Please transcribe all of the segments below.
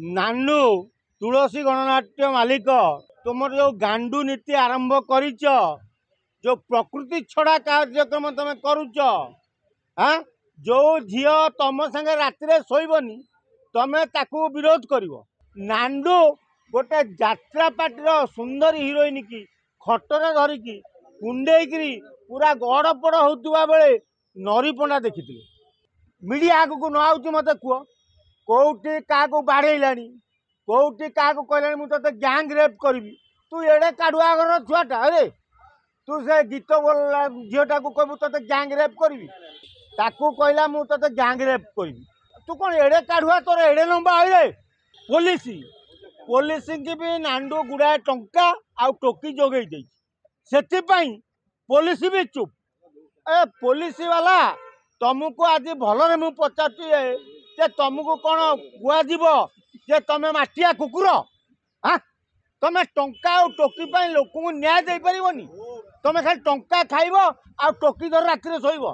नानू तुलसी गणनाट्य मालिक तुम जो गांडू नीति आरंभ करिच जो प्रकृति छड़ा कार्यक्रम तुम करुच हाँ जो झील तुम संगे राति शोबनी तमें ताकू विरोध कर नांडू गोटे जात्रा पार्टी सुंदर हिरोइन की खटरे धरिकी कुंडेकरी पूरा गड़पड़ होता बेले नरी पंडा देखी मीडिया आगू न आउची मत कह कौटी क्या बाड़ेला कौटी क्या कहला मुझे गैंग रेप करी तू एड़े काढ़ुआ घर छुआटा अरे तू से गीत बोलला झीटा को कहू ते गैंग रेप करी ताकू कहला मुझे गैंग रेप करी तू कौन एड़े काढ़ुआ तोर एड़े लंबा है पुलिस पुलिस की भी नांडू गुड़ाए टंका आ टोकी जोगे से पुलिस भी चुप ए पुलिस वाला तुमको आज भलरे मुझे पचार तुमको कौन गुआजीव जे तुम माटिया कुकुर हाँ तुम टंका आ टोकी लोक न्याय दे पारनी तुम खाली टंका खाइब आ टोकी धर राति शोब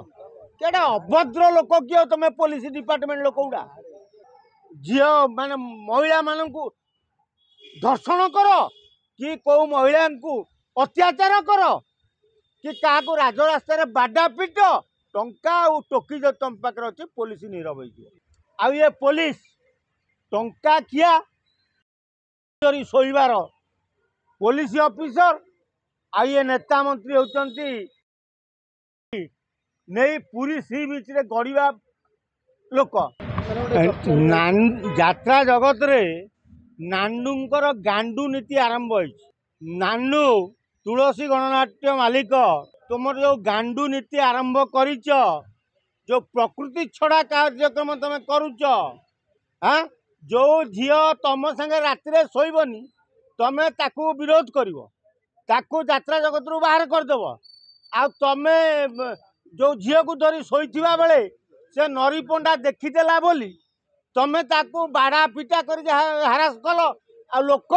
केटा अभद्र लोक किए तुम पुलिस डिपार्टमेंट लोक गुड़ा झी मान महिला मानू धर्षण कर कि कौ महिला को अत्याचार कर कि क्या राजरास्तार बाडा पिट टंका और टोकी जो तुम पाखे अच्छे पुलिस नीरव हो ये पुलिस टंका किया शोबार पुलिस ऑफिसर ये नेता मंत्री होती नहीं पूरी सी बीच रे गड़िया लोक जात्रा जगत रे नांडूंकर गांडू नीति आरंभ हो नानू तुलसी गणनाट्य मालिक तुम जो गांडू नीति आरंभ करिच जो प्रकृति छड़ा कार्यक्रम तुम करुच हाँ जो झील तुम संगे राति शोबनी तमें ताकू विरोध कर ताकू यात्रा जगत रू बाहर करदेव आ तमें जो झील को धरी शोवा बेले से नरी पंडा देखीदेला बोली तमें ताकू बाड़ा पिटा कर हारास कल आ लोक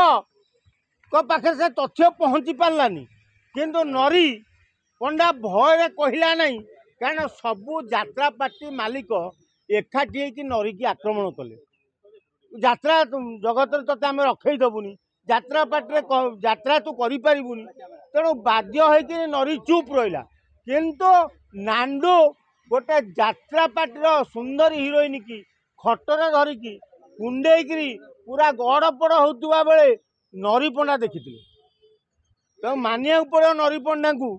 पाखे से तथ्य पहुँची पारानी किंतु नरी पंडा भय कहला नहीं कारण सबू यात्रा पार्टी मालिक एकाठी होकर नरी की आक्रमण कले यात्रा जगत ते आम रखईदेबुनि यात्रा पार्टी यात्रा तू करूनी तेणु बाध्य होकर नरी चुप रहा किंतु नांडू गोटे यात्रा पार्टी सुंदर हिरोइन की खटरे धरिकी कुंडेकरी पूरा गड़पड़ होता बेले नरी पंडा देखी तो मानिया पड़ो नरी पंडा को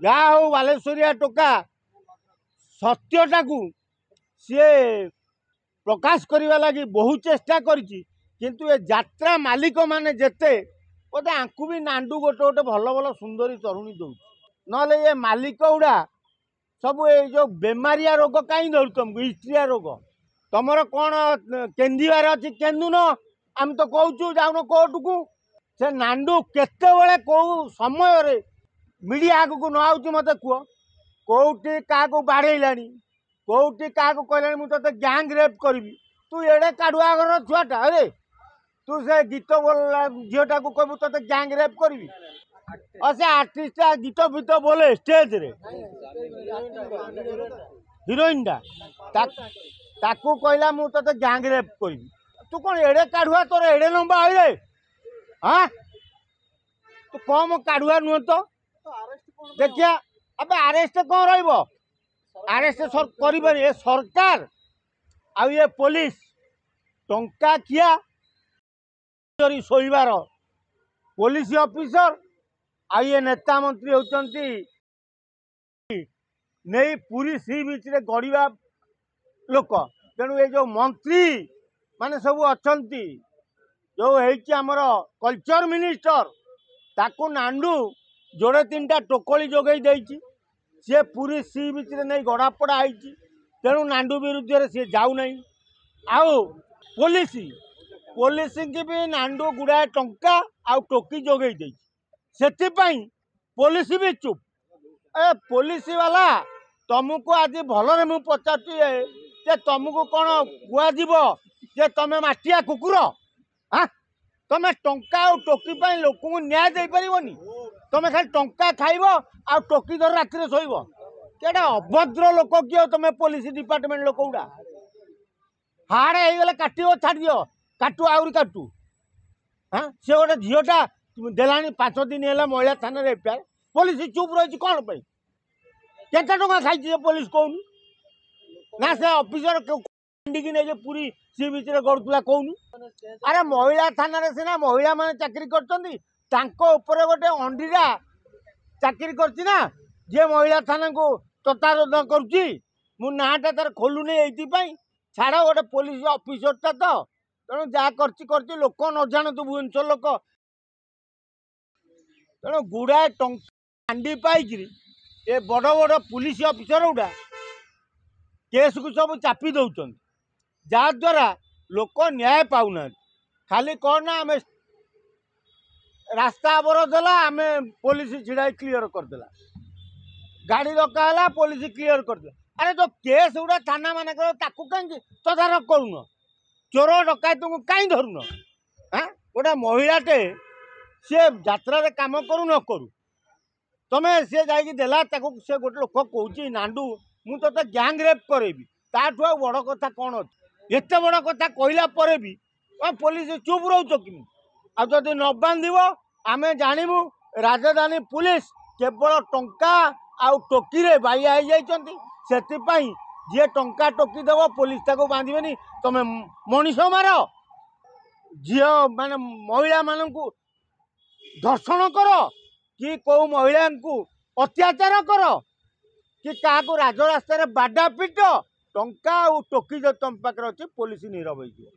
जहाँ हो बालेश्वरिया टोका सत्यटा को सी प्रकाश करने लगी बहुत चेष्टा करिछि किंतु ये यात्रा मालिक माने जेते बोधे आंकु भी नांडू गोटे गोटे भल भल सुंदरी तरुणी दौर ना ये मालिक गुड़ा सब ये जो बेमारिया रोग कहीं धर तुमको हिस्ट्रिया रोग तुमर कौन केंदीबार अच्छी केन्दुन आम तो कहूँ जाऊन कोर्ट को से नांडू केते कौ समय मीडिया आगू न आउची मत कह कौटी क्या बाड़ेला कौटी क्या कहला मुझे गैंग रेप करी तू एड़े काढ़ुआ घर छुआटा अरे तू से गीत बोलला झीटा को कहू ते गैंग रेप करी और से आर्टिस्ट गीत फीत बोले स्टेज रे हिरोइन ताकू कहला मुझे गैंग रेप करी तू कौन एड़े काढ़ुआ तोर एड़े लंबा है हाँ तू कम काढ़ुआ नुह तो देखिया अब आरेस्ट कौन ररेस्ट कर सरकार आ ये पुलिस टंका किया शोबार पुलिस ऑफिसर ये नेता मंत्री होती नहीं पूरी सी बीच रे गड़िया लोक तेणु ये जो मंत्री माने सब अच्छी जो होमर कल्चर मिनिस्टर ताकू नांडू जोड़े तीन टा टोकली जोगे देती सी पूरी सी बीच रे नहीं गड़ापड़ा होती तेणु नांडू विरुद्ध सी जाऊना आउ पुलिस की भी नांडू गुड़ाए टंका आ टोकी जोगे से पुलिस भी चुप ए पुलिस वाला तुमको आज भलरे मुझे पचार तुमको कौन गुआजीव जे तुम माटिया कुकुर हाँ तुम टंका आ टोकी लोक न्याय दे पारनी तुम खाली टंका खाइब आ टोकी धर राति शोब केटा अभद्र लोक किए तुम पुलिस डिपार्टमेंट लोक गुड़ा हाड़े हो गले काट छाड़ दियो काटू आउरी काटू हाँ से गोटे झीटा देलानी 5 दिन है महिला थाना एफआईआर पुलिस चुप रही कौन पे केते टका खाई पुलिस कौन ना से ऑफिसर की नहीं पूरी सी बीच गड़ुला कौन अरे महिला थाना सीना महिला मैंने चाकरी कर गोटे अंडीरा चाकरी करना जे महिला थाना को तत्वावधान करुच्ची मु नाटा तार खोलुनी ये छाड़ गोटे पुलिस ऑफिसरटा तो तेणु जहाँ कर लोक न जानतु भुवनेश्वर लोक तेणु गुड़ाए टांडी पाई ए बड़ बड़ पुलिस ऑफिसर गुड़ा केस को सब चापी दौरान जहाद्वारा लोक न्याय पाऊना खाली कौन ना आम रास्ता अवरोध है आम पुलिस छिड़ा क्लीयर करदेला गाड़ी रखा पुलिस क्लीयर करदे अरे जो केस गुड़ा थाना मान कहीं तदारख करुन चोर डकायत को कहीं धरुन हाँ गोटे महिलाटे सी यात्रा काम करू न करू तमें सी जादेला से गोटे लोक कौच नांडू मु तो गैंग रेप करेबी ताठू आ बड़ कथा कौन अच्छे एत बड़ कथा कहला भी पुलिस चुप रोच कि आदि न बांध आम जानमु राजधानी पुलिस केवल टंका आउ टोकी बाइया हो जाती जी टंका टोकी देव पुलिस ताको बांधबेनी तमें मनीष मार झी माने महिला मानू धर्षण कर कि कौ महिला को अत्याचार कर कि क्या राजरास्त बाडा पिट टंका और टोकी जो तुम पाखे अच्छे पुलिस नीरव हो।